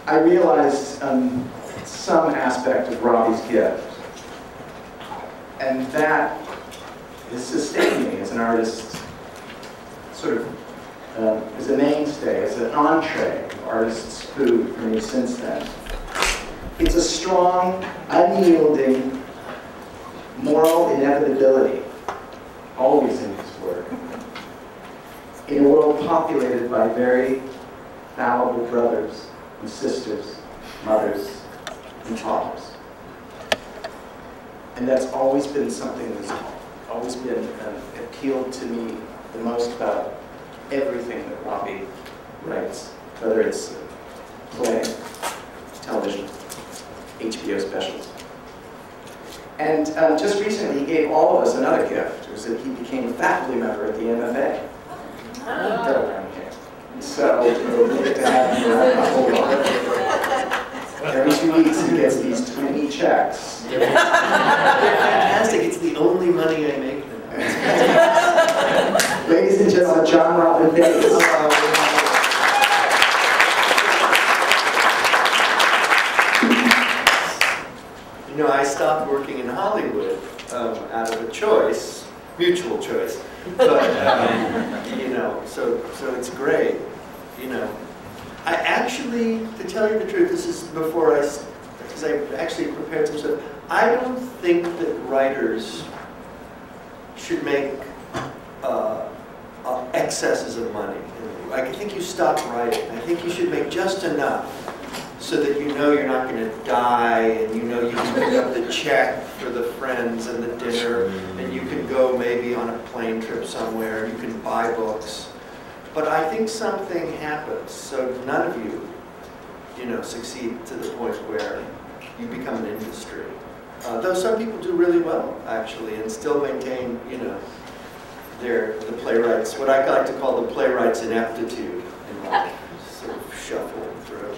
I realized some aspect of Robbie's gift, and that has sustained me as an artist, sort of as a mainstay, as an entree of artists' food for me since then. It's a strong, unyielding, moral inevitability, always in his work, in a world populated by very fallible brothers and sisters, mothers and fathers. And that's always been something that's always been appealed to me the most about everything that Robbie writes, whether it's play, television, HBO specials. And just recently he gave all of us another gift. It was that he became a faculty member at the MFA. So we get to have him around a whole lot. Every 2 weeks he gets these tiny checks. They're fantastic. It's the only money I make now. Ladies and gentlemen, Jon Robin Baitz. You know, I stopped working in Hollywood out of a choice, mutual choice. But you know, so it's great. You know, I actually, to tell you the truth, this is before because I actually prepared some stuff. I don't think that writers should make excesses of money. I think you stop writing. I think you should make just enough so that you know you're not going to die, and you know you can pick up the check for the friends and the dinner, and you can go maybe on a plane trip somewhere, and you can buy books. But I think something happens, so none of you, you know, succeed to the point where you become an industry. Though some people do really well, actually, and still maintain, you know, the playwrights, what I like to call the playwrights' ineptitude in life, sort of shuffling through.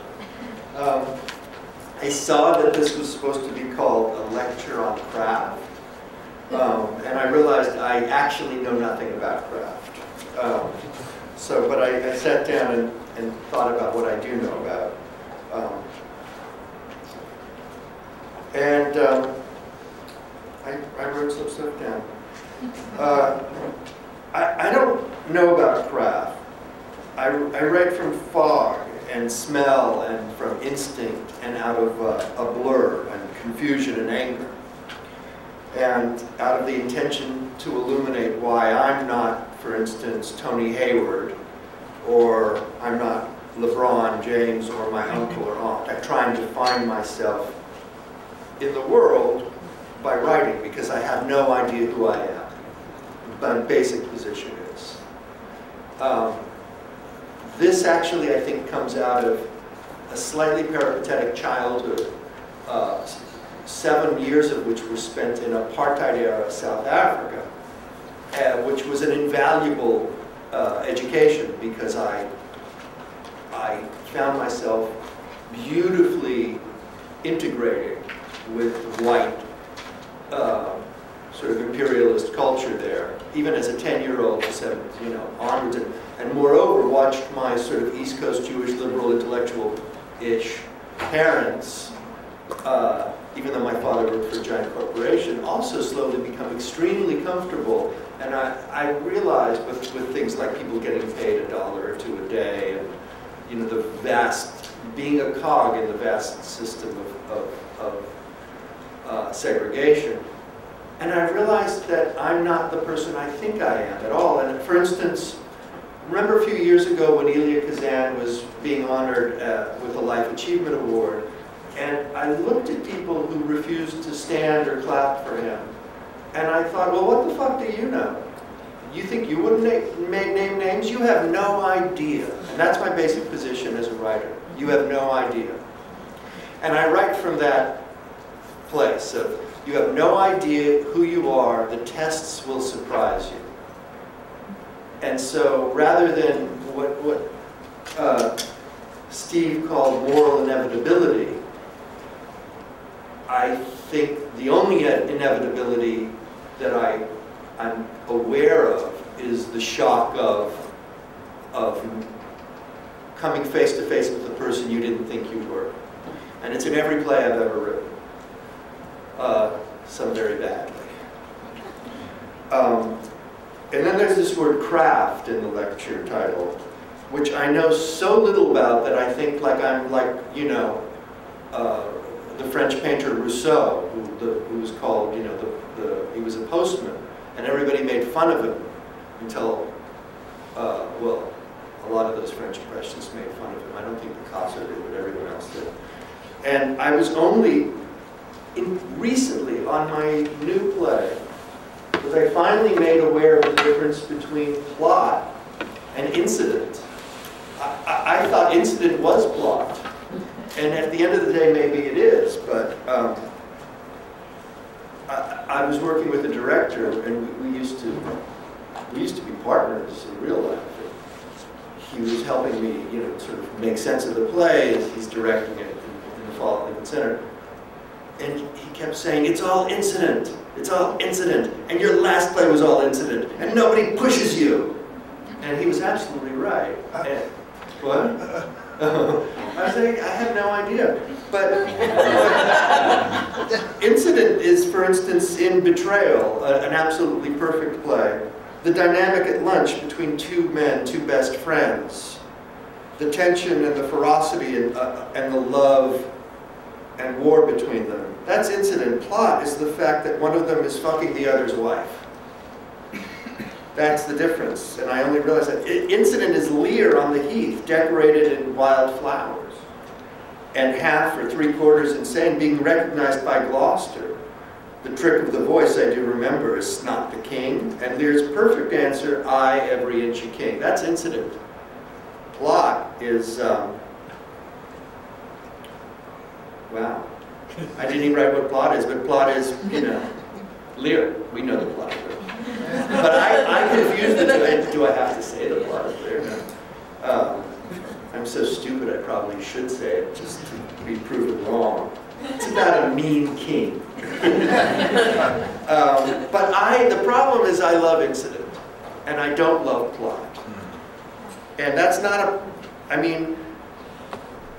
I saw that this was supposed to be called a lecture on craft, and I realized I actually know nothing about craft. But I sat down and thought about what I do know about. I wrote some stuff down. I don't know about craft. I write from fog and smell and from instinct and out of a blur and confusion and anger. And out of the intention to illuminate why I'm not, for instance, Tony Hayward, or I'm not LeBron James or my uncle or aunt. I'm trying to find myself in the world by writing, because I have no idea who I am. My basic position is. This actually, I think, comes out of a slightly peripatetic childhood, 7 years of which were spent in apartheid-era South Africa, which was an invaluable education, because I found myself beautifully integrating with white sort of imperialist culture there, even as a 10-year-old, you know, onwards, and moreover watched my sort of East Coast Jewish liberal intellectual-ish parents, even though my father worked for a giant corporation, also slowly become extremely comfortable. And I realized with things like people getting paid $1 or $2 a day, and you know, the vast, being a cog in the vast system of segregation. And I realized that I'm not the person I think I am at all. And for instance, remember a few years ago when Elia Kazan was being honored with a Life Achievement Award, and I looked at people who refused to stand or clap for him, and I thought, well, what the fuck do you know? You think you wouldn't name names? You have no idea. And that's my basic position as a writer. You have no idea. And I write from that place of, you have no idea who you are, the tests will surprise you. And so rather than what Steve called moral inevitability, I think the only inevitability that I'm aware of is the shock of coming face to face with the person you didn't think you were. And it's in every play I've ever written. Some very badly. And then there's this word craft in the lecture title, which I know so little about that I think like I'm like, you know, the French painter Rousseau, who was called, you know, he was a postman, and everybody made fun of him until, well, a lot of those French impressionists made fun of him. I don't think Picasso did, but everyone else did. And I was only recently on my new play was I finally made aware of the difference between plot and incident. I thought incident was plot, and at the end of the day, maybe it is. But I was working with a director, and we used to be partners in real life. He was helping me, you know, sort of make sense of the play as he's directing it in the Fall at Lincoln Center. And he kept saying, "It's all incident. It's all incident. And your last play was all incident. And nobody pushes you." And he was absolutely right. And, what? I was saying, I have no idea. But incident is, for instance, in Betrayal, an absolutely perfect play. The dynamic at lunch between two men, two best friends. The tension and the ferocity and the love and war between them. That's incident. Plot is the fact that one of them is fucking the other's wife. That's the difference. And I only realized that. Incident is Lear on the heath, decorated in wild flowers. And half or three-quarters insane, being recognized by Gloucester. The trick of the voice, I do remember, is not the king. And Lear's perfect answer, I, every inch a king. That's incident. Plot is, wow. I didn't even write what plot is, but plot is, you know, Lear. We know the plot. But I confused the two. Do I have to say the plot is Lear? No. I'm so stupid I probably should say it just to be proven wrong. It's about a mean king. But the problem is I love incident, and I don't love plot. And that's not I mean,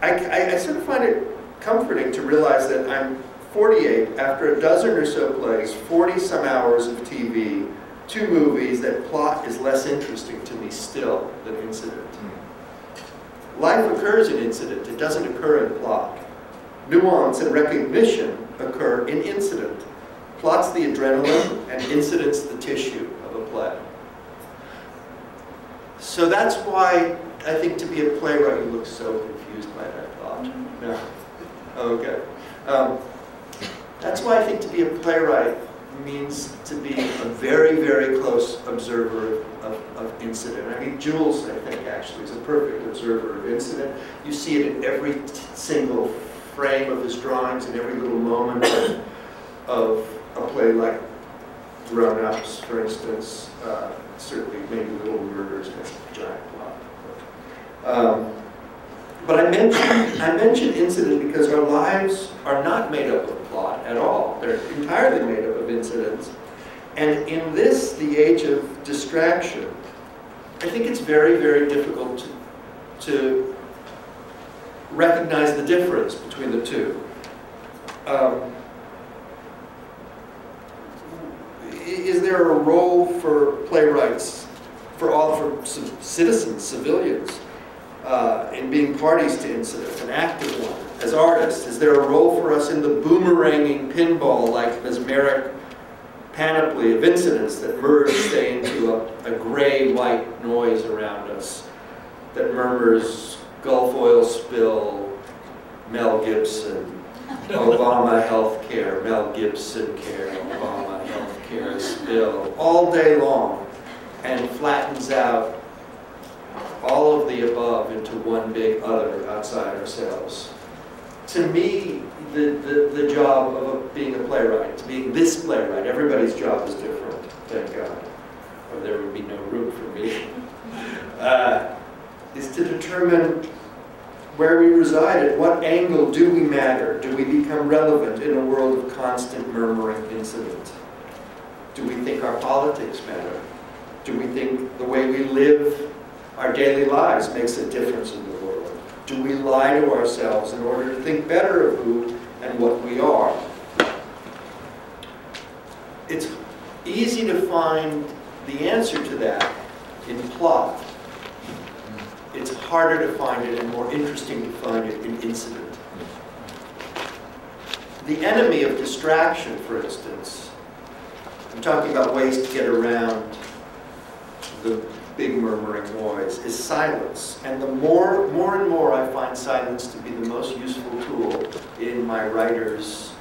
I sort of find it comforting to realize that I'm 48, after a dozen or so plays, 40-some hours of TV, 2 movies, that plot is less interesting to me still than incident. Life occurs in incident, it doesn't occur in plot. Nuance and recognition occur in incident. Plot's the adrenaline, and incident's the tissue of a play. So that's why I think to be a playwright, you look so confused by that thought. No. Okay. That's why I think to be a playwright means to be a very, very close observer of incident. I mean, Jules, I think, actually, is a perfect observer of incident. You see it in every single frame of his drawings, in every little moment of a play like Grown Ups, for instance. Certainly, maybe Little Murders has a giant plot. But I mention incident because our lives are not made up of plot at all. They're entirely made up of incidents. And in this, the age of distraction, I think it's very, very difficult to recognize the difference between the two. Is there a role for playwrights, for citizens, civilians, in being parties to incident, an active one, as artists? Is there a role for us in the boomeranging pinball, like mesmeric panoply of incidents that merge, say, into a gray-white noise around us that murmurs Gulf oil spill, Mel Gibson, Obama healthcare, Mel Gibson care, Obama healthcare spill, all day long, and flattens out all of the above into one big other outside ourselves. To me, the job of being a playwright, being this playwright, everybody's job is different, thank God, or there would be no room for me, is to determine where we reside, at what angle do we matter? Do we become relevant in a world of constant murmuring incident? Do we think our politics matter? Do we think the way we live our daily lives makes a difference in the world? Do we lie to ourselves in order to think better of who and what we are? It's easy to find the answer to that in plot. It's harder to find it and more interesting to find it in incident. The enemy of distraction, for instance, I'm talking about ways to get around the big murmuring noise, is silence. And the more and more I find silence to be the most useful tool in my writer's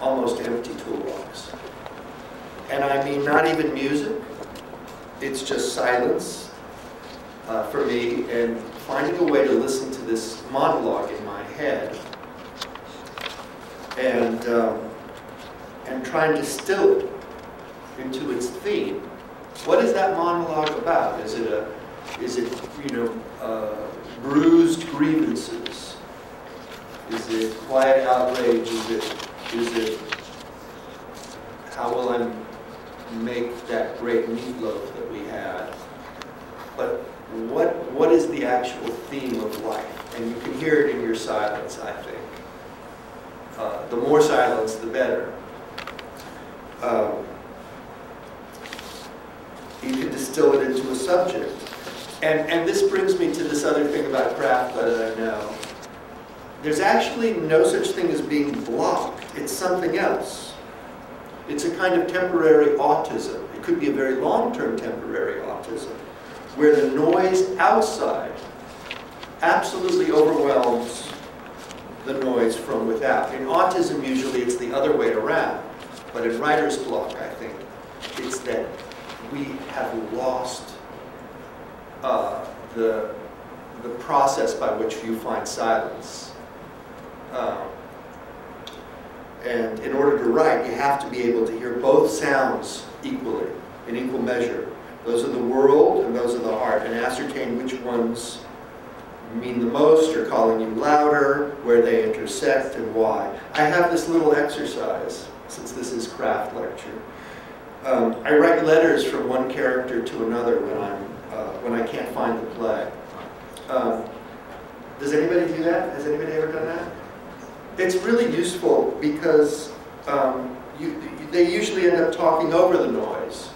almost empty toolbox. And I mean not even music, it's just silence for me, and finding a way to listen to this monologue in my head and try and distill it into its theme. What is that monologue about? Is it bruised grievances? Is it quiet outrage? Is it how will I make that great meatloaf that we had? But what is the actual theme of life? And you can hear it in your silence, I think. The more silence, the better. You can distill it into a subject. And this brings me to this other thing about craft that I know. There's actually no such thing as being blocked. It's something else. It's a kind of temporary autism. It could be a very long-term temporary autism, where the noise outside absolutely overwhelms the noise from without. In autism, usually it's the other way around. But in writer's block, I think, it's that we have lost the process by which you find silence. And in order to write, you have to be able to hear both sounds equally, in equal measure. Those are the world and those are the heart, and ascertain which ones mean the most, or calling you louder, where they intersect, and why. I have this little exercise, since this is craft lecture. I write letters from one character to another when I can't find the play. Does anybody do that? Has anybody ever done that? It's really useful because they usually end up talking over the noise,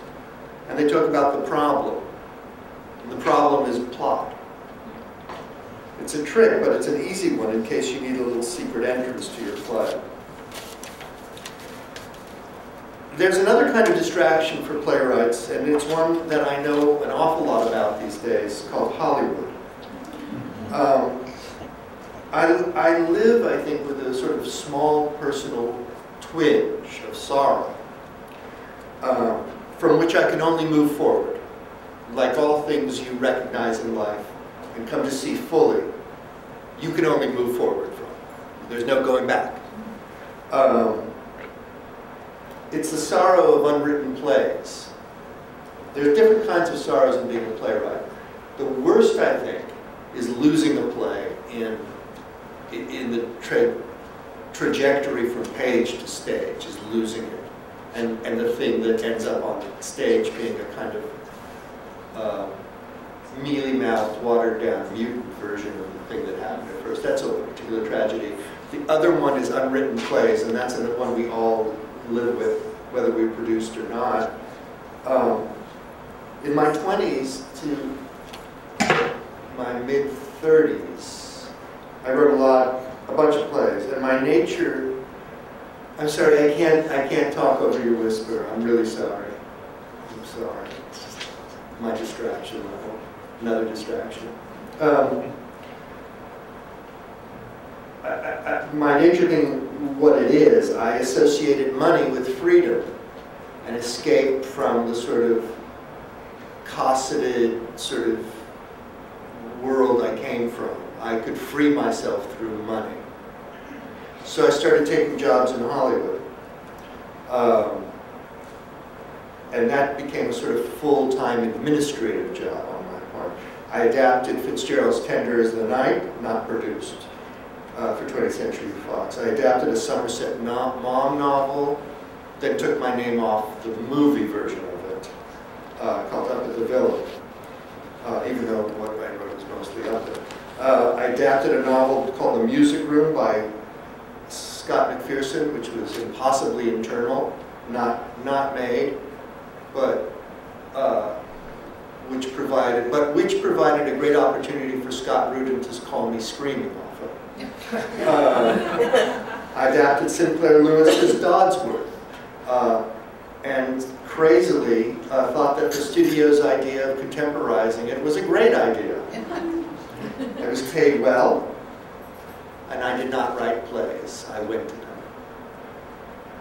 and they talk about the problem. And the problem is plot. It's a trick, but it's an easy one in case you need a little secret entrance to your play. There's another kind of distraction for playwrights, and it's one that I know an awful lot about these days, called Hollywood. I live, I think, with a sort of small personal twinge of sorrow, from which I can only move forward. Like all things you recognize in life and come to see fully, you can only move forward from. There's no going back. It's the sorrow of unwritten plays. There's different kinds of sorrows in being a playwright. The worst, I think, is losing a play in the trajectory from page to stage, is losing it. And the thing that ends up on stage being a kind of mealy-mouthed, watered-down, mutant version of the thing that happened at first. That's a particular tragedy. The other one is unwritten plays, and that's the one we all live with, whether we produced or not. In my 20s to my mid-30s, I wrote a bunch of plays, and my nature, I'm sorry, I can't talk over your whisper. I'm really sorry. I'm sorry. My distraction level, another distraction. My nature being what it is, I associated money with freedom and escape from the sort of cosseted sort of world I came from. I could free myself through money. So I started taking jobs in Hollywood. And that became a sort of full-time administrative job on my part. I adapted Fitzgerald's Tender as the Night, not produced, for 20th Century Fox. I adapted a Somerset Maugham novel, then took my name off the movie version of it, called Up at the Villa. even though what I wrote was mostly up there. I adapted a novel called The Music Room by Scott McPherson, which was impossibly internal, not made, but which provided a great opportunity for Scott Rudin to call me screaming often. I adapted Sinclair Lewis's Dodsworth, and crazily thought that the studio's idea of contemporizing it was a great idea. I was paid well, and I did not write plays. I went to them.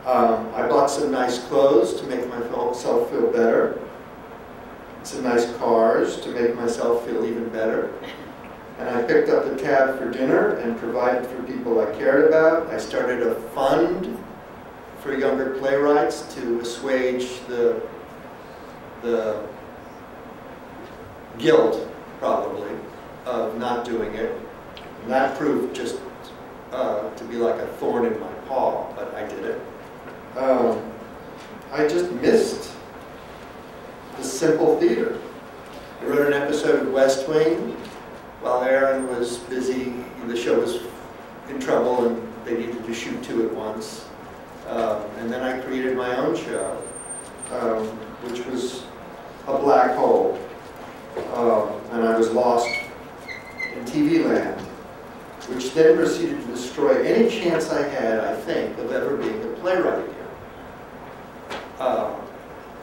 I bought some nice clothes to make myself feel better, some nice cars to make myself feel even better, and I picked up the tab for dinner and provided for people I cared about. I started a fund for younger playwrights to assuage the guilt, probably, of not doing it. And that proved just to be like a thorn in my paw, but I did it. I just missed the simple theater. I wrote an episode of West Wing while Aaron was busy. The show was in trouble and they needed to shoot 2 at once. And then I created my own show, which was a black hole. And I was lost in TV land, which then proceeded to destroy any chance I had, I think, of ever being a playwright again.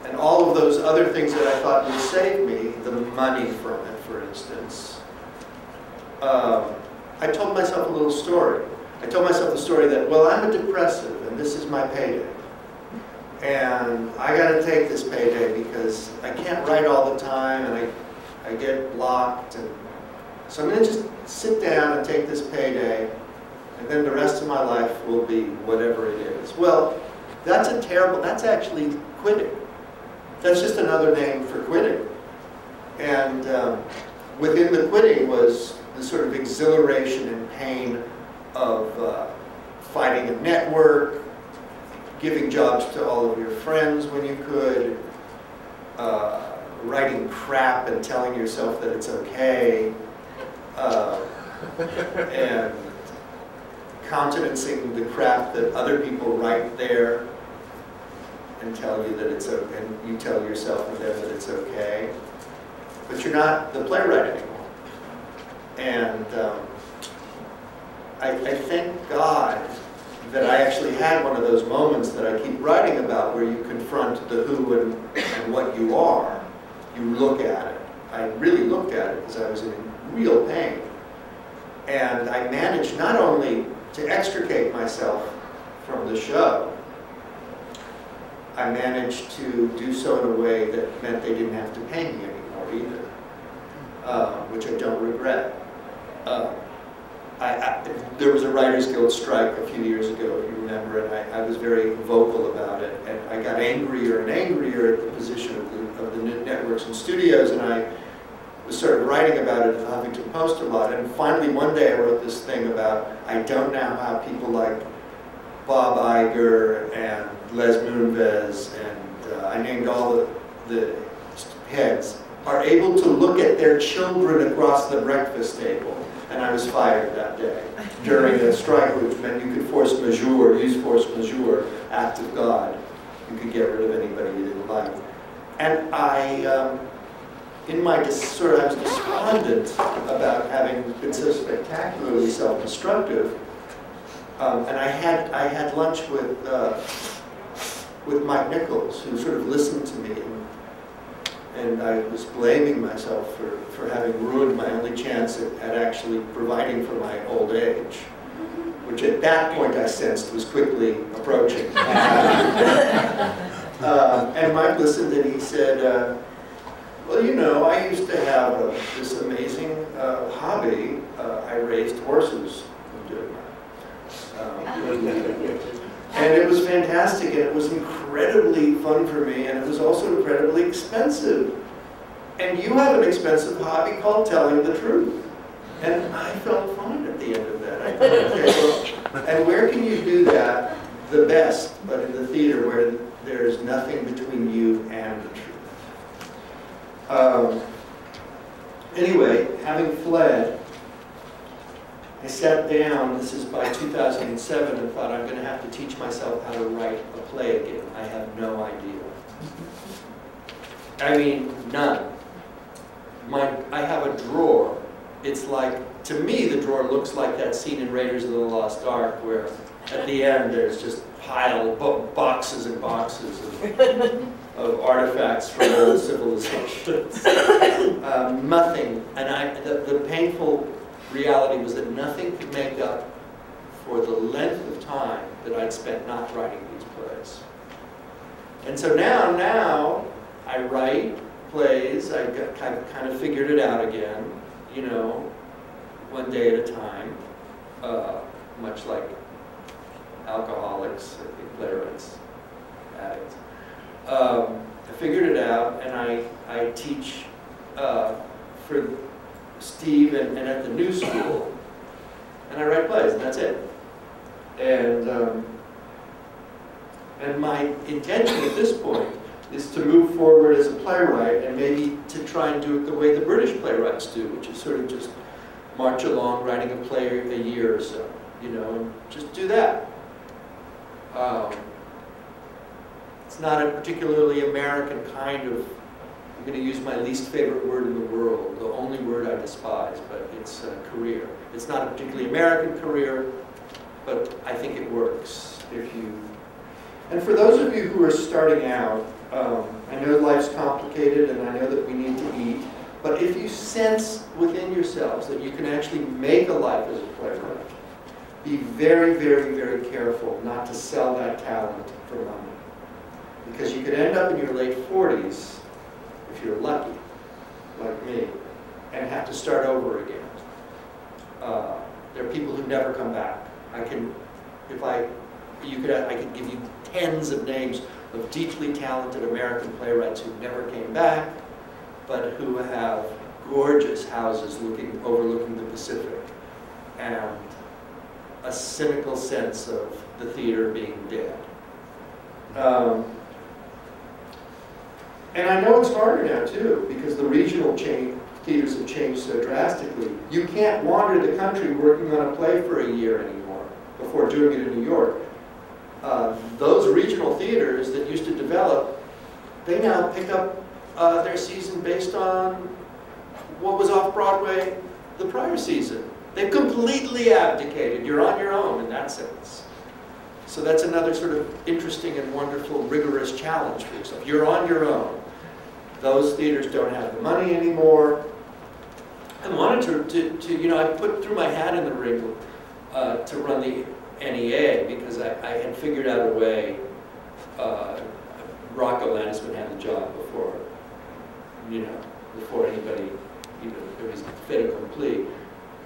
And all of those other things that I thought would save me, the money from it, for instance, I told myself a little story. I told myself the story that, well, I'm a depressive, and this is my payday. And I got to take this payday because I can't write all the time, and I get blocked. And so I'm going to just sit down and take this payday, and then the rest of my life will be whatever it is. Well, that's actually quitting. That's just another name for quitting. And within the quitting was the sort of exhilaration and pain of fighting a network, giving jobs to all of your friends when you could, writing crap and telling yourself that it's okay, and countenancing the crap that other people write there and tell you that it's okay, and you tell yourself and them that it's okay, but you're not the playwright anymore. And I thank God that I actually had one of those moments that I keep writing about where you confront the who and what you are. You look at it. I really looked at it because I was in real pain. And I managed not only to extricate myself from the show, I managed to do so in a way that meant they didn't have to pay me anymore either, which I don't regret. There was a Writers Guild strike a few years ago, if you remember, and I was very vocal about it. And I got angrier and angrier at the position of the networks and studios, and I was sort of writing about it in the Huffington Post a lot. And finally, one day I wrote this thing about, I don't know how people like Bob Iger and Les Moonves, and I named all the heads, are able to look at their children across the breakfast table. And I was fired that day during a strike, which meant you could use force majeure, act of God. You could get rid of anybody you didn't like. And I, in my I was despondent about having been so spectacularly self-destructive. And I had lunch with Mike Nichols, who sort of listened to me. And I was blaming myself for having ruined my only chance at actually providing for my old age, which at that point I sensed was quickly approaching. And Mike listened and he said, well, you know, I used to have this amazing hobby. I raised horses doing that. And it was fantastic, and it was incredibly fun for me, and it was also incredibly expensive. And you have an expensive hobby called telling the truth. And I felt fine at the end of that. I thought, okay, well, and where can you do that the best, but in the theater where there's nothing between you and the truth? Anyway, having fled, I sat down, this is by 2007, and thought I'm going to have to teach myself how to write a play again. I have no idea. I mean, none. I have a drawer. It's like, to me, the drawer looks like that scene in Raiders of the Lost Ark where at the end there's just piled boxes and boxes of artifacts from old civilizations. Nothing, and the painful reality was that nothing could make up for the length of time that I'd spent not writing these plays. And so now I write plays. I kind of figured it out again, you know, one day at a time, much like alcoholics, I think playwrights, addicts. I figured it out, and I teach for Steve and at the new school, and I write plays, and that's it. And my intention at this point is to move forward as a playwright and maybe to try and do it the way the British playwrights do, which is sort of just march along writing a play a year or so, you know, and just do that. It's not a particularly American kind of, I'm going to use my least favorite word in the world, the only word I despise, but it's a career. It's not a particularly American career, but I think it works if you... And for those of you who are starting out, I know life's complicated and I know that we need to eat, but if you sense within yourselves that you can actually make a life as a playwright, be very, very, very careful not to sell that talent for money. Because you could end up in your late 40s, if you're lucky, like me, and have to start over again. There are people who never come back. I could give you tens of names of deeply talented American playwrights who never came back, but who have gorgeous houses overlooking the Pacific, and a cynical sense of the theater being dead. And I know it's harder now too, because the regional theaters have changed so drastically. You can't wander the country working on a play for a year anymore before doing it in New York. Those regional theaters that used to develop, they now pick up their season based on what was off Broadway the prior season. They've completely abdicated. You're on your own in that sense. So that's another sort of interesting and wonderful, rigorous challenge for yourself. You're on your own. Those theaters don't have the money anymore. I wanted to you know, I threw my hat in the ring to run the NEA because I had figured out a way. Rocco Landisman had the job before, you know, before anybody, you know, it was fait accompli.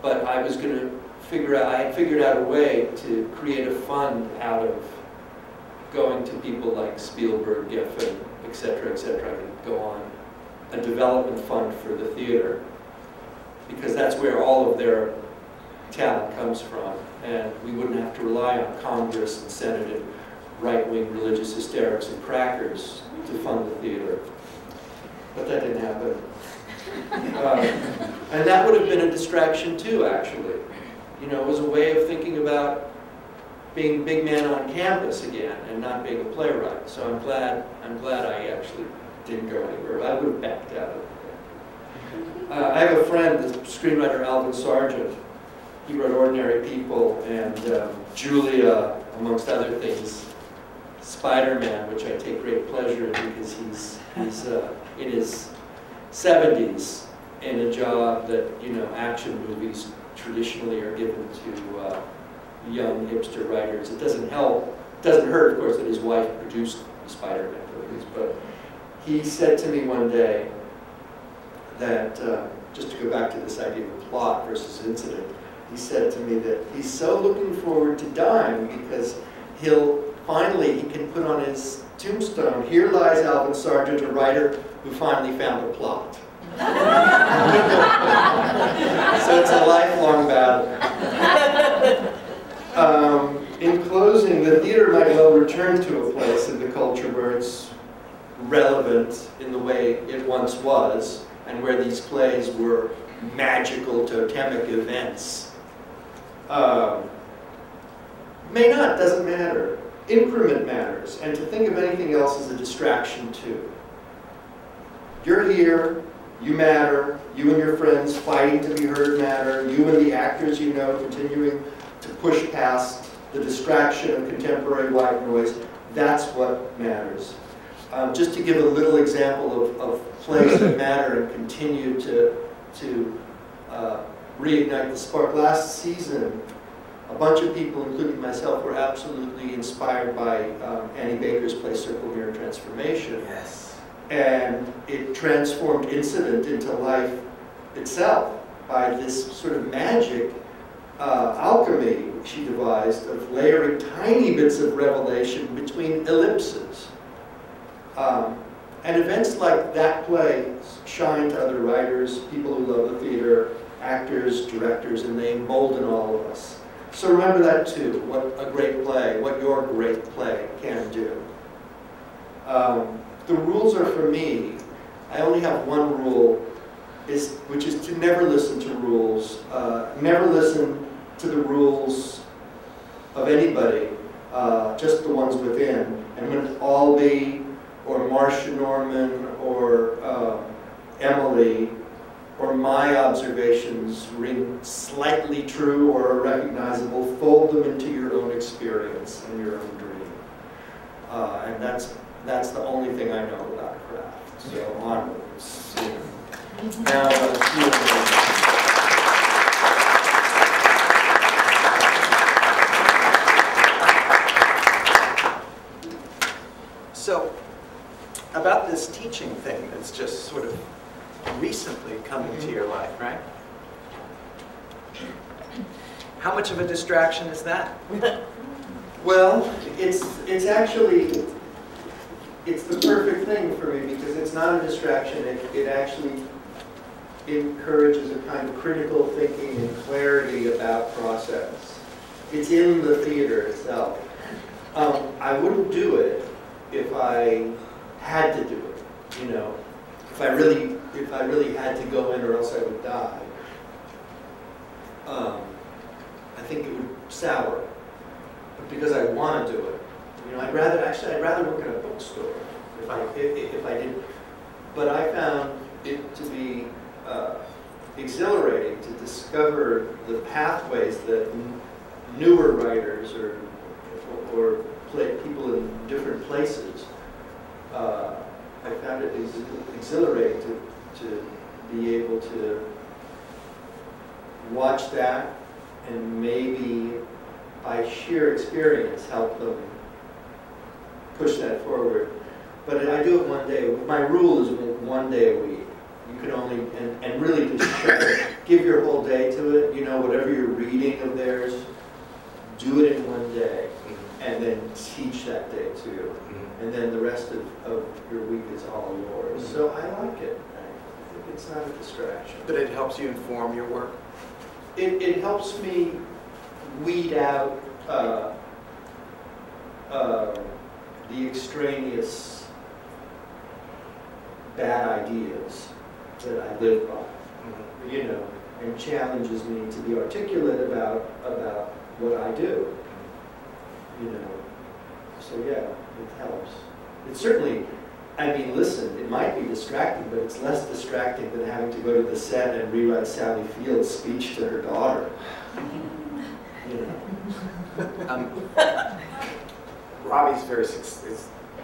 But I was going to I had figured out a way to create a fund out of going to people like Spielberg, Geffen, etc., etc. I could go on a development fund for the theater because that's where all of their talent comes from, and we wouldn't have to rely on Congress and Senate and right-wing religious hysterics and crackers to fund the theater. But that didn't happen. And that would have been a distraction too, actually. You know, it was a way of thinking about being big man on campus again and not being a playwright. So I'm glad I actually didn't go anywhere. I would have backed out of it. I have a friend, the screenwriter Alvin Sargent. He wrote Ordinary People and Julia, amongst other things. Spider-Man, which I take great pleasure in because he's in his 70s in a job that, you know, action movies traditionally are given to young hipster writers. It doesn't hurt, of course, that his wife produced the Spider-Man movies, but he said to me one day that, just to go back to this idea of plot versus incident, he said to me that he's so looking forward to dying because he can put on his tombstone, "Here lies Alvin Sargent, a writer who finally found a plot." So it's a lifelong battle. In closing, the theater might well return to a place in the culture where it's relevant in the way it once was, and where these plays were magical totemic events. May not, doesn't matter. Increment matters, and to think of anything else is a distraction too. You're here, you matter, you and your friends fighting to be heard matter, you and the actors you know continuing to push past the distraction of contemporary white noise. That's what matters. Just to give a little example of plays that matter and continue to reignite the spark. Last season, a bunch of people, including myself, were absolutely inspired by Annie Baker's play Circle, Mirror, Transformation. Yes. And it transformed incident into life itself by this sort of magic alchemy she devised of layering tiny bits of revelation between ellipses. And events like that play shine to other writers, people who love the theater, actors, directors, and they embolden all of us. So remember that too, what a great play, what your great play can do. The rules are for me. I only have one rule, which is to never listen to rules. Never listen to the rules of anybody, just the ones within. And when Albee or Marcia Norman or Emily or my observations ring slightly true or are recognizable, fold them into your own experience and your own dream. And that's the only thing I know about craft. So onwards. Now, so, about this teaching thing that's just sort of recently come into your life, right? How much of a distraction is that? well, it's actually, it's the perfect thing for me because it's not a distraction. It actually encourages a kind of critical thinking and clarity about process. It's in the theater itself. I wouldn't do it if I had to do it, you know. If I really had to go in or else I would die. I think it would sour. But because I want to do it, you know, I'd rather work in a bookstore if I did. But I found it to be exhilarating to discover the pathways that newer writers or people in different places. I found it exhilarating to be able to watch that and maybe by sheer experience help them push that forward. But I do it one day. My rule is 1 day a week. You can only, and really just give your whole day to it. You know, whatever you're reading of theirs, do it in 1 day. And then teach that day too. And then the rest of your week is all yours. So I like it. I think it's not a distraction. But it helps you inform your work? It helps me weed out the extraneous bad ideas that I live by, you know, and challenges me to be articulate about what I do, you know. So yeah, it helps. It certainly, I mean, listen, it might be distracting, but it's less distracting than having to go to the set and rewrite Sally Field's speech to her daughter. You know. Robbie's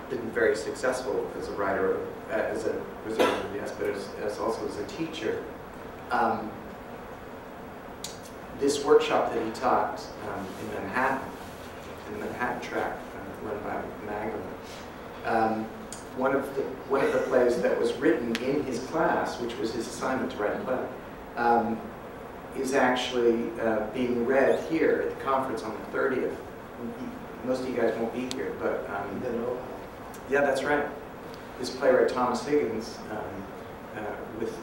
been very successful as a writer, as a presenter, yes, but as also as a teacher. This workshop that he taught in Manhattan, in the Manhattan track, run by Magdalene. One of the plays that was written in his class, which was his assignment to write a play, is actually being read here at the conference on the 30th. Most of you guys won't be here, but yeah, that's right. This playwright Thomas Higgins, with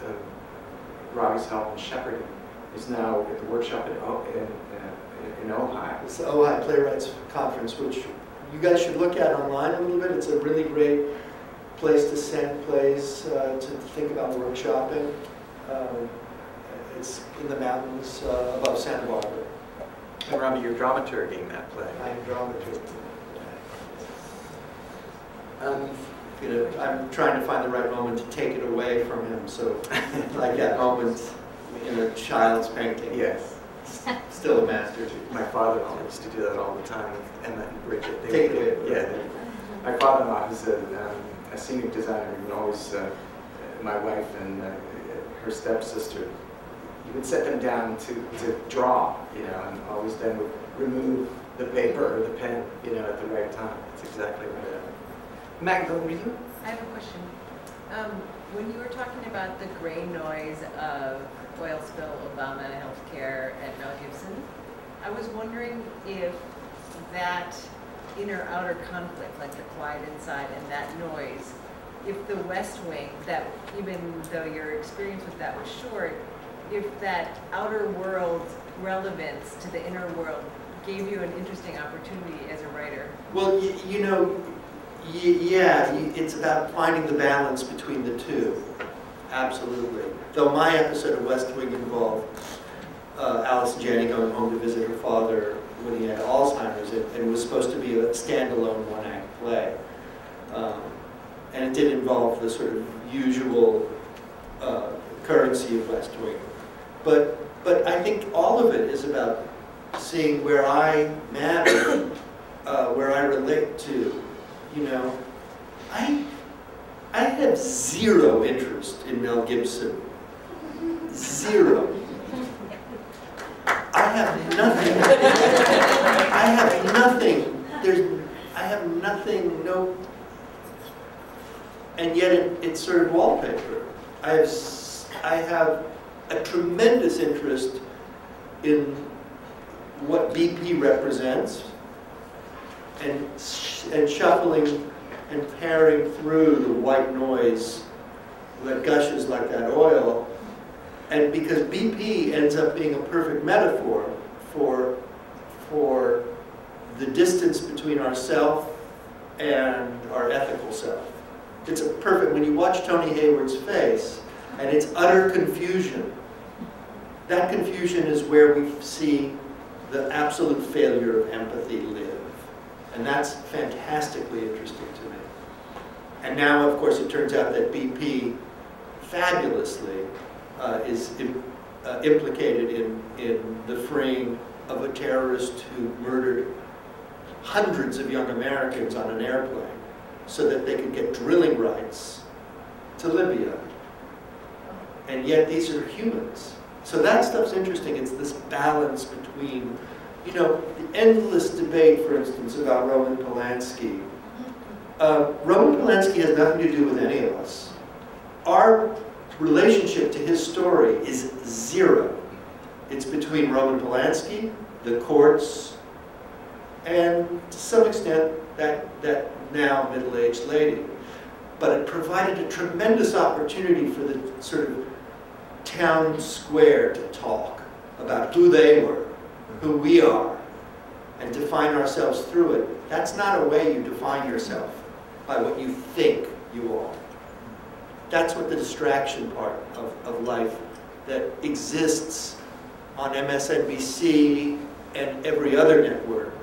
Robbie's help and shepherding, is now at the workshop in Ojai. It's the Ojai Playwrights Conference, which you guys should look at online a little bit. It's a really great place to send plays to think about workshopping. It's in the mountains above Santa Barbara. And Robbie, you're dramaturging that play. I'm dramaturging. I'm trying to find the right moment to take it away from him. So, like that moment in a child's painting. Yes. Still a masterpiece. My father-in-law used to do that all the time with Emma and Bridget. Take it away. Yeah. My father-in-law, who's a scenic designer, would always, my wife and her stepsister, you would set them down to draw, and always then would remove the paper or the pen, at the right time. That's exactly right. Magdalene, were you? I have a question. When you were talking about the gray noise of oil spill, Obama, healthcare, and Mel Gibson, I was wondering if that inner-outer conflict, like the quiet inside and that noise, if the West Wing, that even though your experience with that was short, if that outer world relevance to the inner world gave you an interesting opportunity as a writer. Well, yeah, it's about finding the balance between the two. Absolutely. Though my episode of West Wing involved Alice Janney going home to visit her father when he had Alzheimer's, and was supposed to be a standalone one-act play. And it did involve the sort of usual currency of West Wing. But I think all of it is about seeing where I matter, where I relate to. I have zero interest in Mel Gibson. Zero. I have nothing. I have nothing. I have nothing. No. And yet it's sort of wallpaper. I have a tremendous interest in what BP represents, and shuffling and paring through the white noise that gushes like that oil. And because BP ends up being a perfect metaphor for the distance between ourself and our ethical self. It's a perfect, when you watch Tony Hayward's face, and it's utter confusion, that confusion is where we see the absolute failure of empathy live. And that's fantastically interesting to me. And now, of course, it turns out that BP fabulously is implicated in the freeing of a terrorist who murdered hundreds of young Americans on an airplane so that they could get drilling rights to Libya. And yet these are humans. So that stuff's interesting. It's this balance between, the endless debate, for instance, about Roman Polanski. Roman Polanski has nothing to do with any of us. Our relationship to his story is zero. It's between Roman Polanski, the courts, and to some extent that now middle-aged lady. But it provided a tremendous opportunity for the sort of town square to talk about who they were, who we are, and define ourselves through it. That's not a way you define yourself, by what you think you are. That's what the distraction part of life that exists on MSNBC and every other network,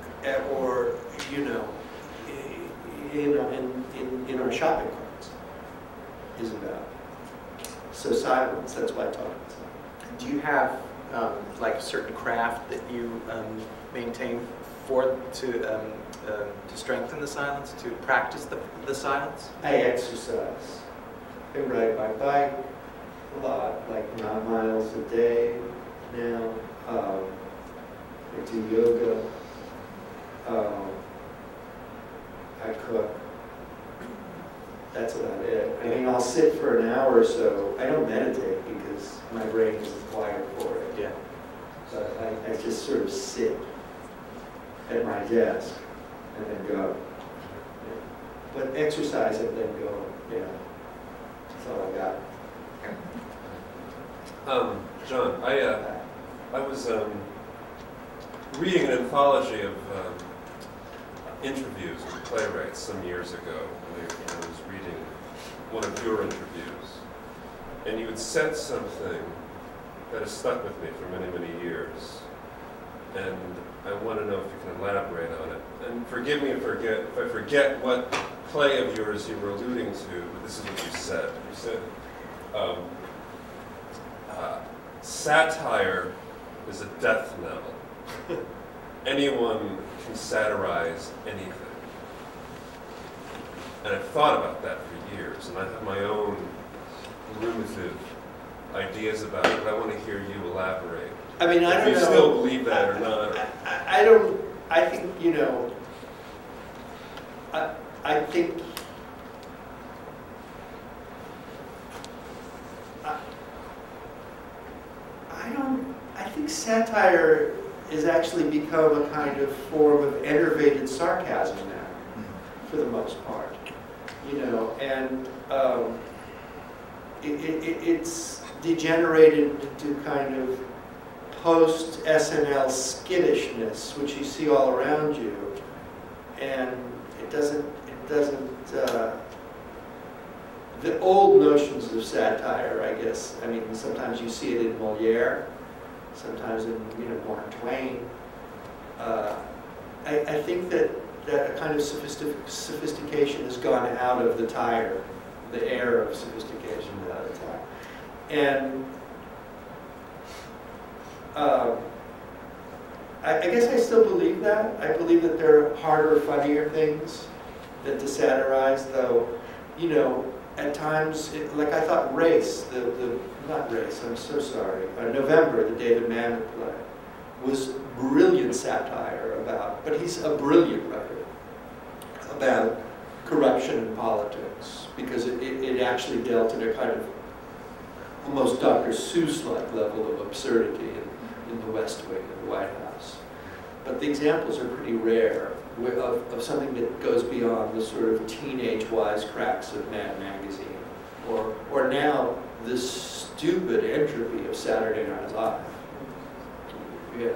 or in our shopping carts is about. So silence, that's why I talk about silence. Do you have like a certain craft that you maintain to strengthen the silence, to practice the silence? I exercise. I ride my bike a lot, like 9 miles a day now. I do yoga. I cook. That's about it. I mean, I'll sit for an hour or so. I don't meditate because my brain isn't wired for it. Yeah. But I just sort of sit at my desk and then go. Yeah. But exercise and then go. Yeah. That's all I got. John, I was reading an anthology of interviews with playwrights some years ago. I was reading one of your interviews, and you had said something that has stuck with me for many, many years. And I want to know if you can elaborate on it. And forgive me if I forget what play of yours you were alluding to, but this is what you said. You said, satire is a death knell. Anyone can satirize anything. And I've thought about that for years, and I have my own ruminative ideas about it, but I want to hear you elaborate. I mean, I don't know. If you still believe that or not. I don't, I think, you know, I think, I think satire has actually become a kind of form of enervated sarcasm now, for the most part, you know, and it's degenerated into kind of post-SNL skittishness, which you see all around you, and it doesn't, the old notions of satire, I guess, I mean, sometimes you see it in Molière, sometimes in, you know, Mark Twain. I think that a kind of sophistication has gone out of the tire, the air of sophistication is out of the tire. And I guess I still believe that. I believe that there are harder, funnier things than to satirize, though, you know, at times, like I thought Race, not Race, I'm so sorry, November, the David Mamet play, was brilliant satire about, but he's a brilliant writer, about corruption in politics, because it actually dealt in a kind of almost Dr. Seuss-like level of absurdity in the West Wing of the White House. But the examples are pretty rare of something that goes beyond the sort of teenage wisecracks of Mad Magazine, or now this stupid entropy of Saturday Night Live. Yeah.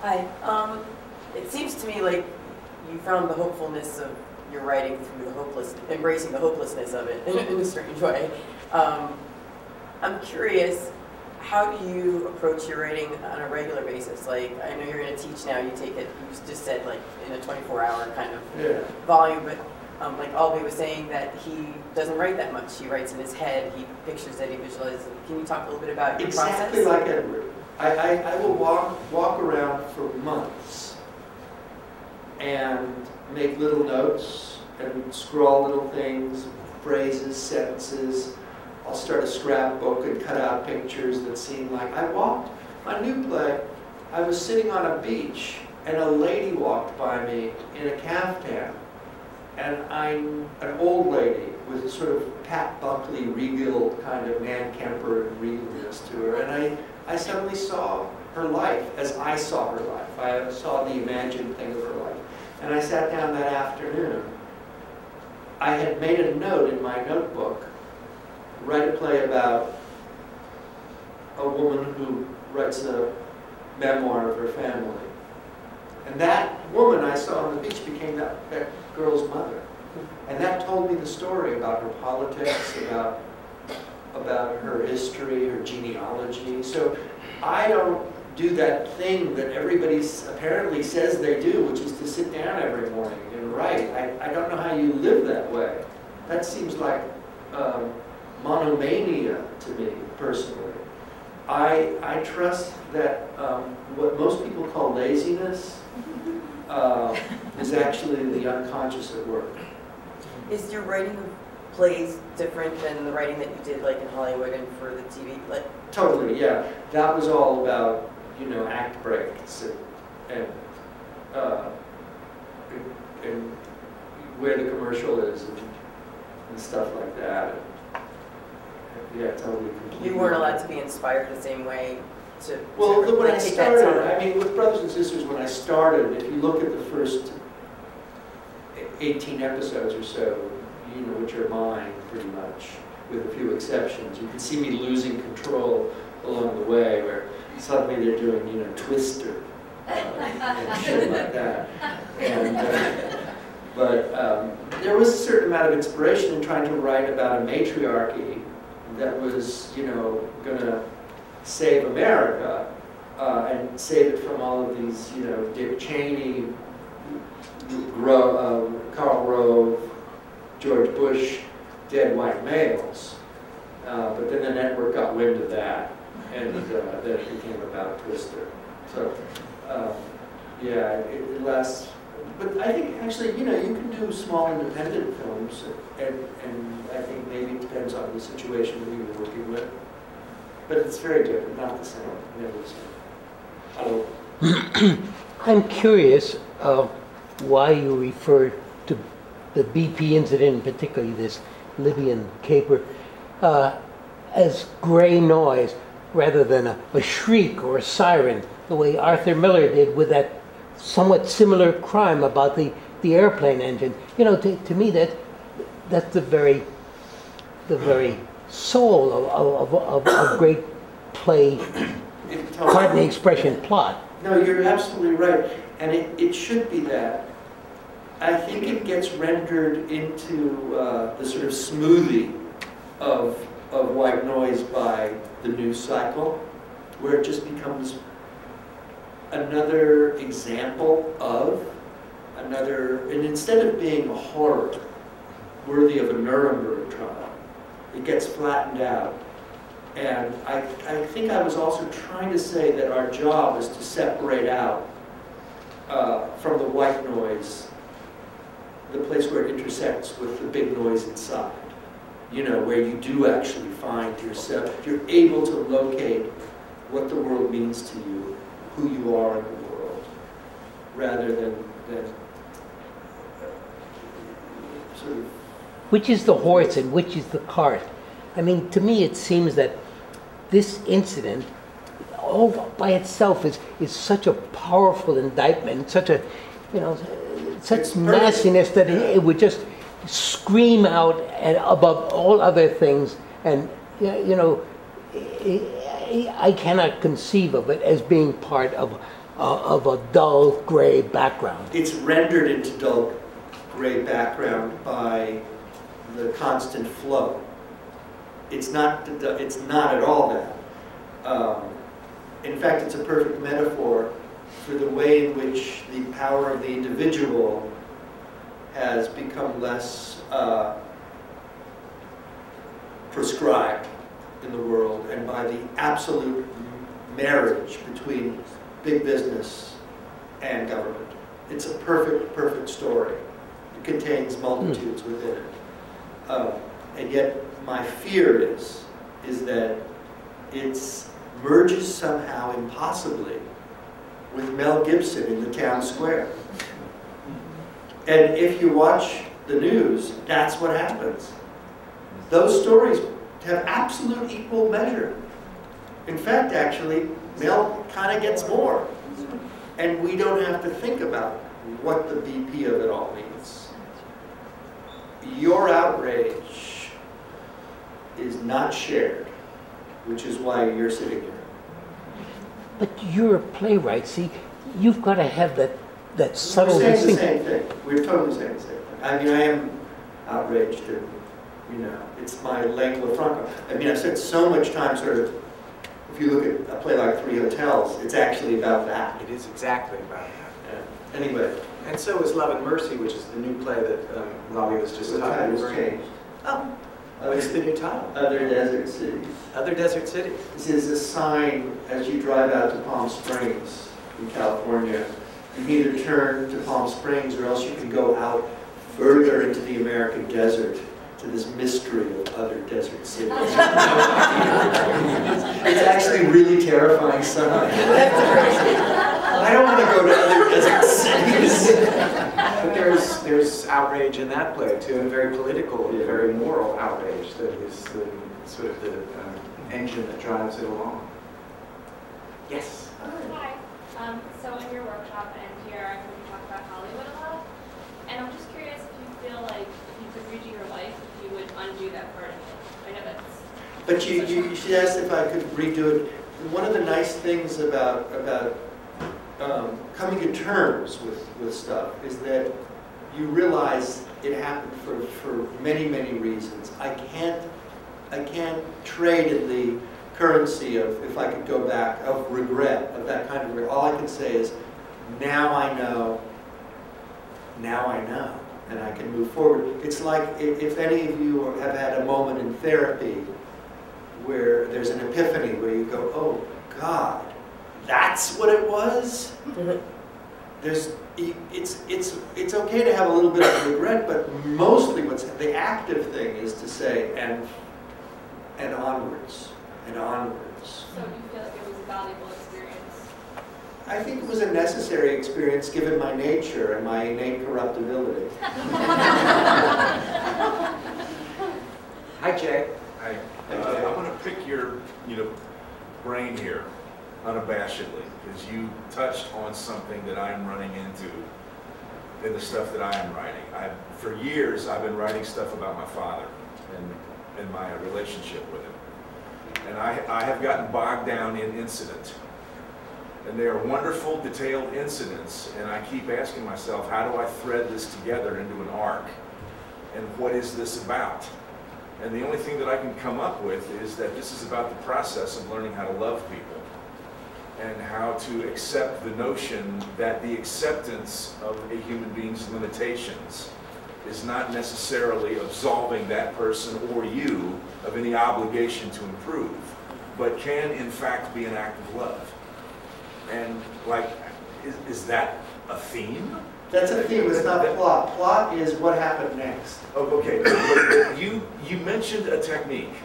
Hi. It seems to me like you found the hopefulness of your writing through embracing the hopelessness of it in a strange way. I'm curious, how do you approach your writing on a regular basis? Like, I know you're going to teach now, you take it, you just said like in a 24-hour kind of volume, but like Albie was saying that he doesn't write that much. He writes in his head, he pictures it, he visualizes it. Can you talk a little bit about your process? Exactly like Edward. I will walk around for months and make little notes and scrawl little things, phrases, sentences. I'll start a scrapbook and cut out pictures that seem like I walked. My new play, I was sitting on a beach and a lady walked by me in a caftan. And I'm an old lady with sort of Pat Buckley regal kind of Nan Kemper and regalness to her. And I suddenly saw her life as I saw her life. I saw the imagined thing of her life. And I sat down that afternoon. I had made a note in my notebook, write a play about a woman who writes a memoir of her family. And that woman I saw on the beach became that girl's mother. And that told me the story about her politics, about her history, her genealogy. So I don't do that thing that everybody apparently says they do, which is to sit down every morning and write. I don't know how you live that way. That seems like monomania to me, personally. I trust that what most people call laziness is actually the unconscious at work. Is your writing of plays different than the writing that you did like in Hollywood and for the TV? Like, totally, yeah. That was all about, you know, act breaks and where the commercial is and stuff like that. Yeah, totally. Completely. You weren't allowed to be inspired the same way to. Well, to when I take that started, time. I mean, with Brothers and Sisters, when I started, if you look at the first 18 episodes or so, you know, which are mine pretty much, with a few exceptions, you can see me losing control along the way, where suddenly they're doing, you know, Twister and shit like that. And, but there was a certain amount of inspiration in trying to write about a matriarchy that was, going to save America and save it from all of these, Dick Cheney, Karl Rove, George Bush, dead white males. But then the network got wind of that, and then it became about Twister. So, yeah, it lasts. But I think actually, you can do small independent films, and I think maybe it depends on the situation that you're working with. But it's very different, not the same, never the same. I'm curious why you refer to the BP incident, particularly this Libyan caper, as gray noise rather than a shriek or a siren, the way Arthur Miller did with that somewhat similar crime about the airplane engine. To me that's the very soul of great play, pardon the expression, plot. No, you're absolutely right, and it should be that. I think it gets rendered into the sort of smoothie of white noise by the news cycle, where it just becomes another example of and instead of being a horror worthy of a Nuremberg trial, it gets flattened out. And I think I was also trying to say that our job is to separate out from the white noise the place where it intersects with the big noise inside. Where you do actually find yourself, you're able to locate what the world means to you, who you are in the world, rather than sort of... Which is the horse and which is the cart? I mean, to me it seems that this incident, all by itself, is such a powerful indictment, such a, such nastiness that it would just scream out and above all other things. And, I cannot conceive of it as being part of a dull gray background. It's rendered into dull gray background by the constant flow. It's not at all that. In fact, it's a perfect metaphor for the way in which the power of the individual has become less prescribed in the world, and by the absolute marriage between big business and government. It's a perfect story. It contains multitudes within it. And yet my fear is that it merges somehow impossibly with Mel Gibson in the town square. And if you watch the news, that's what happens. Those stories have absolute equal measure. In fact, actually, Mel kind of gets more. And we don't have to think about what the BP of it all means. Your outrage is not shared, which is why you're sitting here. But you're a playwright, see, you've got to have that subtle distinction. We're saying the same thing. We're totally saying the same thing. I mean, I am outraged, and it's my lingua franca. I mean, I've spent so much time sort of, if you look at a play like Three Hotels, it's actually about that. It is exactly about that. Yeah. Anyway. And so is Love and Mercy, which is the new play that Robbie was just talking about. Changed. Oh, what's the new title? Other Desert Cities. Other Desert Cities. This is a sign as you drive out to Palm Springs in California. You can either turn to Palm Springs, or else you can go out further into the American desert to this mystery of other desert cities. It's actually really terrifying stuff. I don't want to go to other desert cities. But there's outrage in that play too, and very political and very moral outrage that is sort of the engine that drives it along. Yes? Hi. So in your workshop and here, I heard you talk about Hollywood a lot. And I'm just curious if you feel like if you could redo your life, if you would undo that part of it. I know that's... But she asked if I could redo it. One of the nice things about coming to terms with stuff is that you realize it happened for many, many reasons. I can't trade in the currency of, if I could go back, of regret, of that kind of regret. All I can say is, now I know, and I can move forward. It's like if any of you have had a moment in therapy where there's an epiphany, where you go, oh God, that's what it was? It's okay to have a little bit of regret, but mostly the active thing is to say, and onwards, and onwards. So you feel like it was a valuable experience? I think it was a necessary experience given my nature and my innate corruptibility. Hi, Jay. Hi. I want to pick your brain here, unabashedly, because you touched on something that I'm running into in the stuff that I am writing. For years, I've been writing stuff about my father and my relationship with him. And I have gotten bogged down in incident. And they are wonderful, detailed incidents, and I keep asking myself, how do I thread this together into an arc? And what is this about? And the only thing that I can come up with is that this is about the process of learning how to love people and how to accept the notion that the acceptance of a human being's limitations is not necessarily absolving that person or you of any obligation to improve, but can in fact be an act of love. And like, is that a theme? That's a theme, it's not plot. Plot is what happened next. Oh, okay, but you mentioned a technique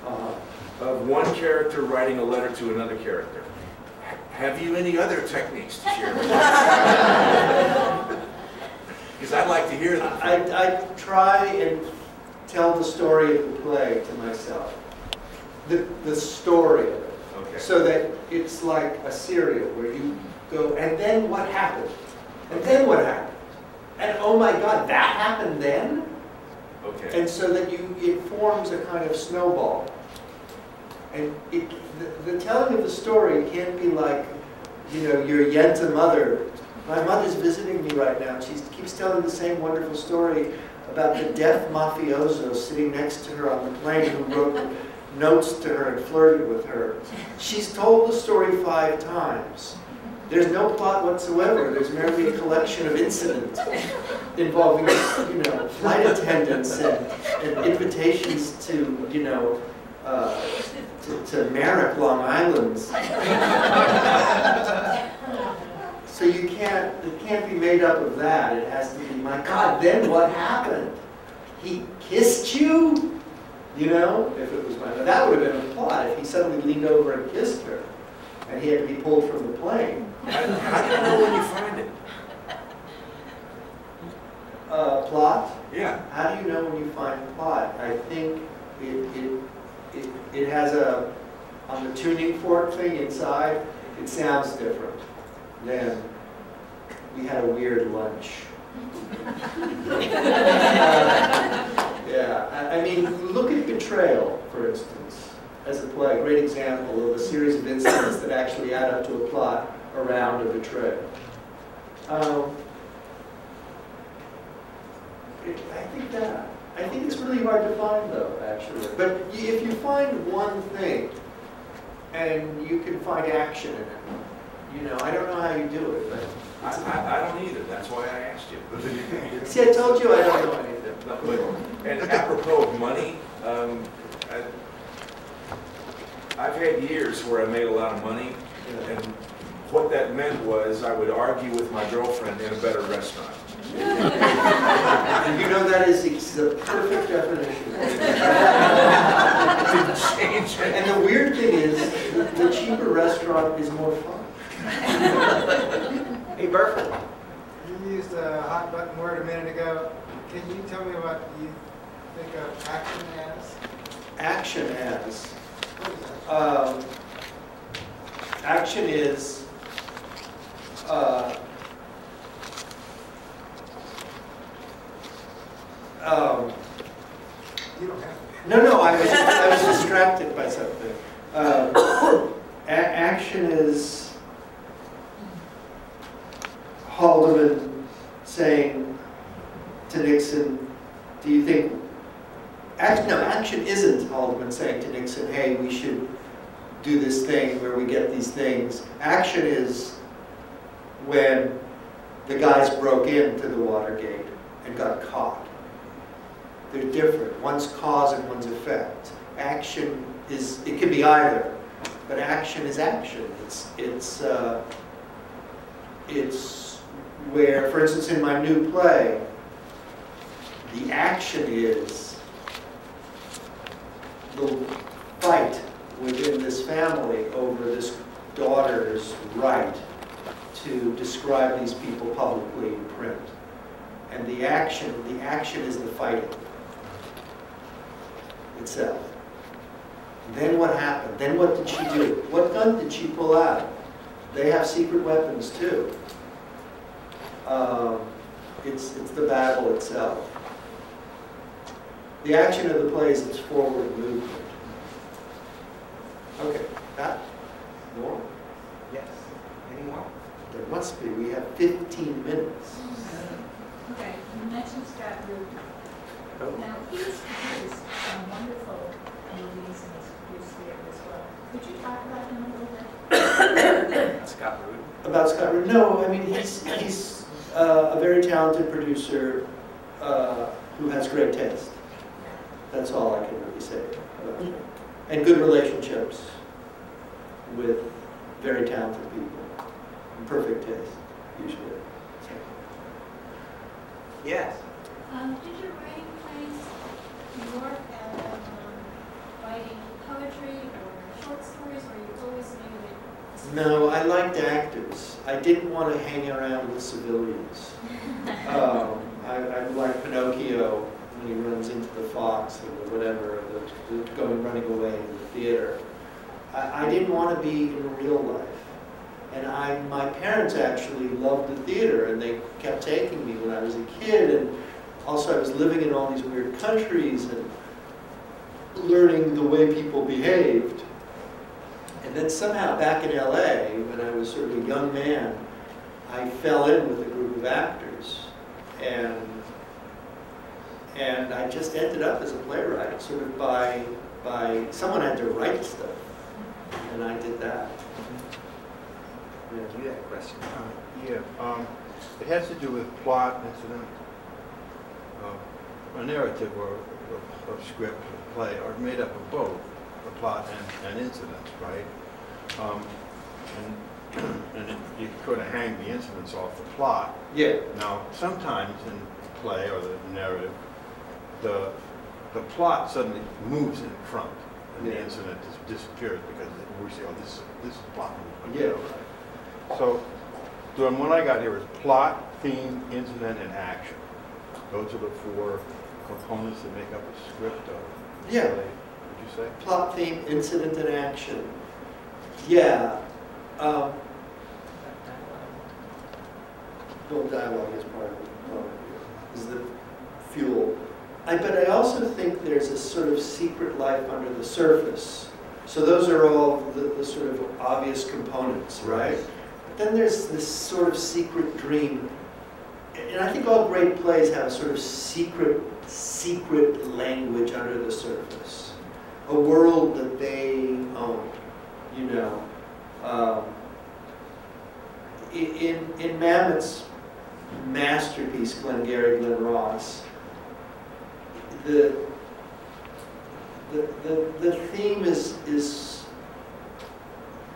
of one character writing a letter to another character. Have you any other techniques to share with us? Because I'd like to hear them. I try and tell the story of the play to myself. The story of it. Okay. So that it's like a serial where you go, and then what happened? And then what happened? And oh my God, that happened then? Okay. And so that it forms a kind of snowball. And the telling of the story can't be like, your Yenta mother. My mother's visiting me right now, and she keeps telling the same wonderful story about the deaf mafioso sitting next to her on the plane who wrote notes to her and flirted with her. She's told the story 5 times. There's no plot whatsoever. There's merely a collection of incidents involving, flight attendants and invitations to, to Merrick, Long Island. So it can't be made up of that. It has to be, my God, then what happened? He kissed you? If it was that would have been a plot if he suddenly leaned over and kissed her and he had to be pulled from the plane. How do you know when you find it? Plot? Yeah. How do you know when you find plot? I think it has on the tuning fork thing inside, it sounds different. Then we had a weird lunch. Yeah, I mean, look at Betrayal, for instance, as a play, a great example of a series of incidents that actually add up to a plot around a betrayal. I think it's really hard to find, though, actually. But if you find one thing, and you can find action in it, I don't know how you do it, but I don't either. That's why I asked you. see, I told you I don't know anything. And apropos of money, I've had years where I made a lot of money, and what that meant was I would argue with my girlfriend in a better restaurant. That is the perfect definition. Didn't change it. And the weird thing is, the cheaper restaurant is more fun. Hey, Burford. You used a hot button word a minute ago. Can you tell me what you think of action as? Action as? What is that? Action is You don't have to. no, I was distracted by something. Action is Haldeman saying, to Nixon, do you think, no, action isn't Haldeman saying to Nixon, hey, we should do this thing where we get these things. Action is when the guys broke into the Watergate and got caught. They're different. One's cause and one's effect. Action is, it can be either, but action is action. It's where, for instance, in my new play, the action is the fight within this family over this daughter's right to describe these people publicly in print. And the action is the fighting itself. Then what happened? Then what did she do? What gun did she pull out? They have secret weapons too. It's the battle itself. The action of the play is its forward movement. Okay, that? More? Yes. Any more? There must be. We have 15 minutes. Okay, you mentioned Scott Rudin. Oh. Now, he's produced some wonderful movies and he's produced theater as well. Could you talk about him a little bit? Scott Rudin? About Scott Rudin? No, I mean, he's a very talented producer who has great taste. That's all I can really say about him. And good relationships with very talented people. And perfect taste, usually. So. Yes. Did your writing place work at writing poetry or short stories, or you always knew that? No, I liked actors. I didn't want to hang around with civilians. I like Pinocchio when he runs into the fox or whatever, running away in the theater. I didn't want to be in real life. And my parents actually loved the theater, and they kept taking me when I was a kid. And also I was living in all these weird countries and learning the way people behaved. And then somehow back in LA, when I was sort of a young man, I fell in with a group of actors. And I just ended up as a playwright, sort of by someone had to write stuff. And I did that. You had a question. It has to do with plot, incident, a narrative or a script or play are made up of both the plot and incidents, right? And you could have hanged the incidents off the plot. Yeah. Now, sometimes in play or the narrative, the plot suddenly moves in front, and the incident disappears because we say, oh, this is plot movement. Yeah, right. So, what I got here is plot, theme, incident, and action. Those are the four components that make up a script of a play, would you say? Plot, theme, incident, and action. Yeah. Well, dialogue is part of it, is the fuel. But I also think there's a sort of secret life under the surface. So those are all the sort of obvious components, right? But then there's this sort of secret dream. And I think all great plays have a sort of secret language under the surface. A world that they own, you know. In Mammoth's masterpiece, Glengarry Glen Ross, the theme is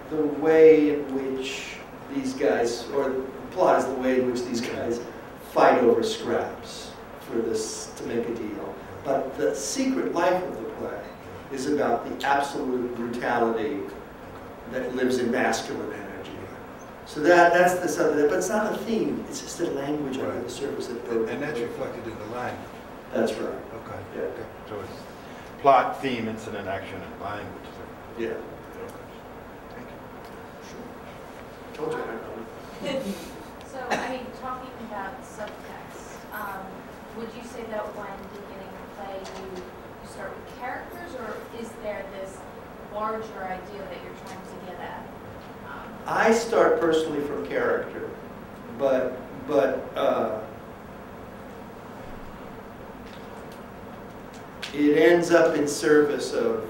the way in which these guys, or the plot is the way in which these guys fight over scraps for this, to make a deal. But the secret life of the play is about the absolute brutality that lives in masculine energy. So that's the subject, but it's not a theme, it's just a language under the surface that goes. And that's reflected in the language. That's right. Okay. Yeah. Okay. So it's plot, theme, incident, action, and language. Yeah. Okay. Thank you. Told you I know. So, I mean, talking about subtext, would you say that when beginning a play, you start with characters, or is there this larger idea that you're trying to get at? I start personally from character, but it ends up in service of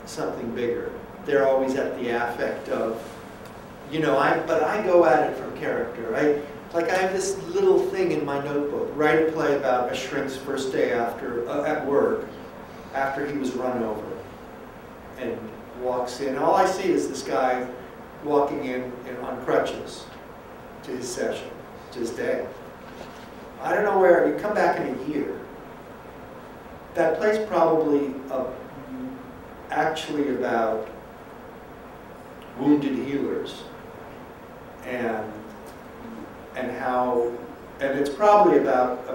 something bigger. They're always at the affect of, but I go at it from character. I have this little thing in my notebook, write a play about a shrink's first day at work, after he was run over, and walks in. All I see is this guy walking in on crutches to his session, to his day. I don't know where, you come back in a year. That play's probably actually about wounded healers and it's probably about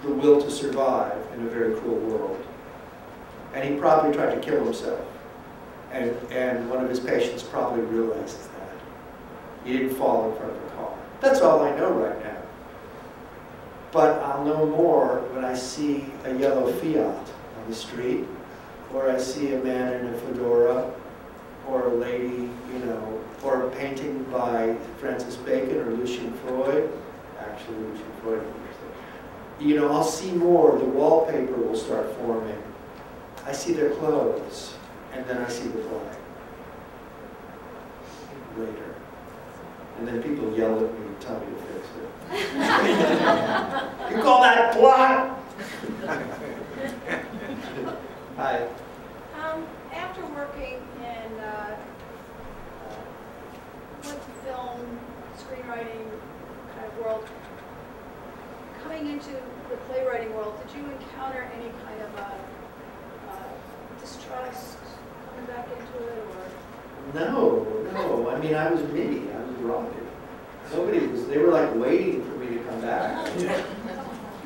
the will to survive in a very cruel world. And he probably tried to kill himself. And one of his patients probably realizes that. He didn't fall in front of a car. That's all I know right now. But I'll know more when I see a yellow Fiat on the street, or I see a man in a fedora, or a lady, or a painting by Francis Bacon or Lucian Freud. Actually, Lucian Freud. I'll see more. The wallpaper will start forming. I see their clothes, and then I see the play later. And then people yell at me and tell me to fix it. You call that plot? Hi. After working in with film, screenwriting kind of world, coming into the playwriting world, did you encounter any kind of distrust coming back into it, or? No. I mean, I was me. I was rocket. They were like waiting for me to come back.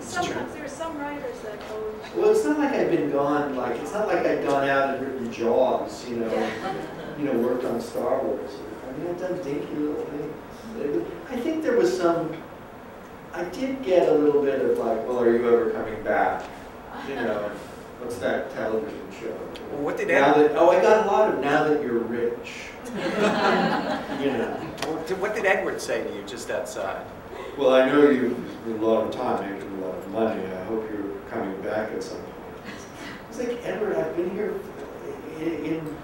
Sometimes there are some writers that go. Well, it's not like I've been gone, it's not like I've gone out and written Jaws, worked on Star Wars. I mean, I've done dinky little things. I think there was I did get a little bit of well, are you ever coming back? What's that television show? Well, what did I got a lot of now that you're rich. What did Edward say to you just outside? Well, I know you've been a lot of time making a lot of money. I hope you're coming back at some point. It's like, Edward, I've been here in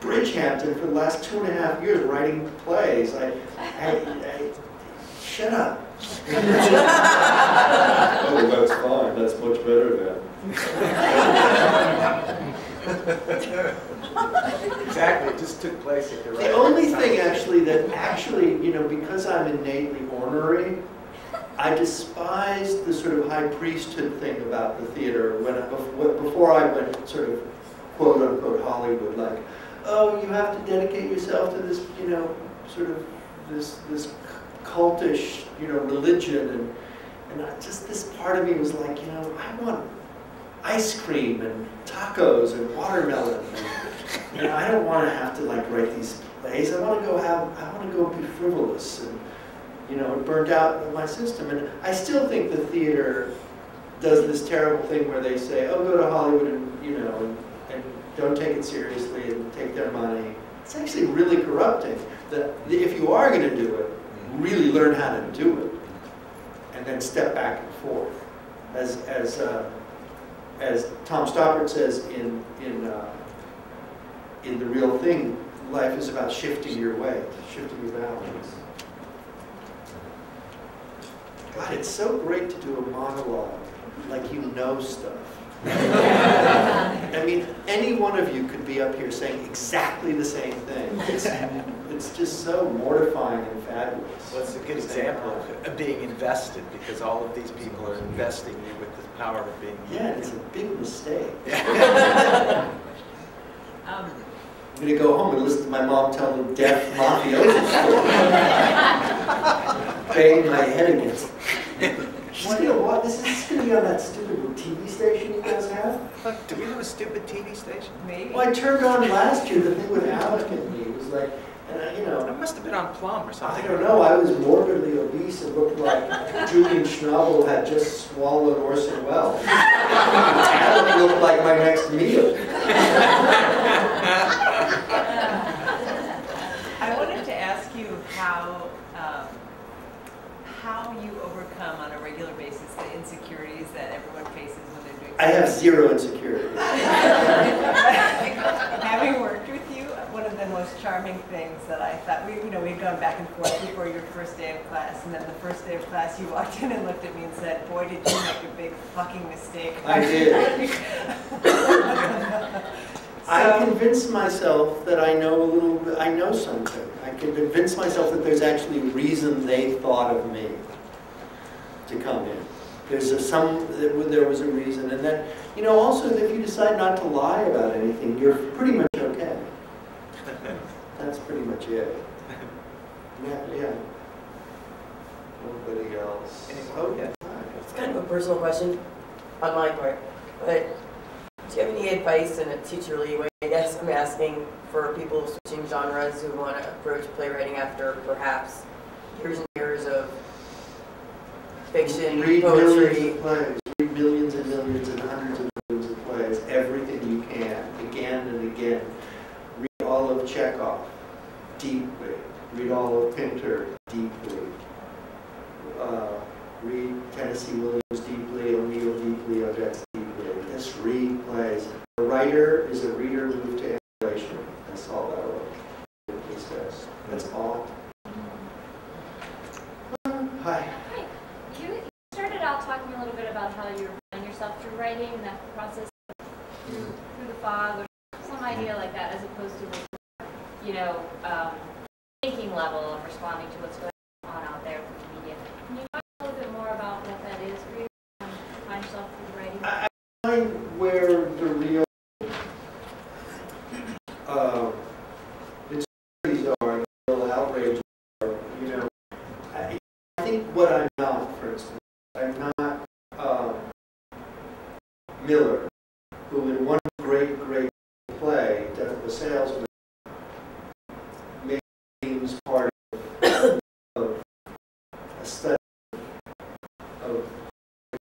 Bridgehampton for the last 2.5 years writing plays. Shut up. Oh, that's fine. That's much better then. Exactly, it just took place at the right The only time. thing that because I'm innately ornery, I despise the sort of high priesthood thing about the theater before I went sort of quote unquote Hollywood, oh, you have to dedicate yourself to this, sort of this cultish, religion, and this part of me was like, I want ice cream and tacos and watermelon, and I don't want to have to write these plays. I want to go be frivolous, and it burned out my system. And I still think the theater does this terrible thing where they say, oh, go to Hollywood and and don't take it seriously and take their money. It's actually really corrupting. If you are going to do it, really learn how to do it, and then step back and forth. As Tom Stoppard says in The Real Thing, life is about shifting your weight, shifting your balance. God, it's so great to do a monologue like stuff. I mean, any one of you could be up here saying exactly the same thing. It's just so mortifying and fabulous. Well, it's a good example of being invested, because all of these people are investing you with the power of being. Yeah, it's a big mistake. Um, I'm going to go home and listen to my mom tell the deaf mafioso story. Bang my head against it. What? This is going to be on that stupid TV station you guys have? Do we have a stupid TV station? Maybe. Well, I turned on last year, the thing with Alec and me. It was like, and It must have been on Plum or something. I don't know, I was morbidly obese and looked like Julian Schnabel had just swallowed Orson Welles. Alec looked like my next meal. I wanted to ask you how you overcome on a regular basis the insecurities that everyone faces when they're doing I have zero insecurity. Having worked with you, one of the most charming things that I thought, we'd gone back and forth before your first day of class, and then the first day of class, you walked in and looked at me and said, "Boy, did you make a big fucking mistake." I did. I convinced myself that I know a little bit, I know something. I can convince myself that there's actually a reason they thought of me to come in. There was a reason. And then, also that if you decide not to lie about anything, you're pretty much okay. That's pretty much it. Yeah. Nobody else. Oh, yeah. It's kind of a personal question on my part, but do you have any advice in a teacherly way? I guess I'm asking for people switching genres who want to approach playwriting after perhaps years and years of fiction, Read poetry. millions of plays. Read millions and millions and hundreds of millions of plays. Everything you can, again and again. Read all of Chekhov deeply. Read all of Pinter deeply. Read Tennessee Williams deeply, O'Neill deeply, Odette deeply. Just read plays. A writer is a reader moved to emulation. That's all that really says. That's all. Hi. Hi. You started out talking a little bit about how you're finding yourself through writing and that process through the fog or some idea like that, as opposed to this, thinking level of responding to what's going on out there from the media. Can you talk a little bit more about what that is for you? Find yourself through writing? I find where the real insecurities are, the real outrage are, I think what I'm not, for instance, I'm not Miller, who in one great play, Death of a Salesman, made themes part of a study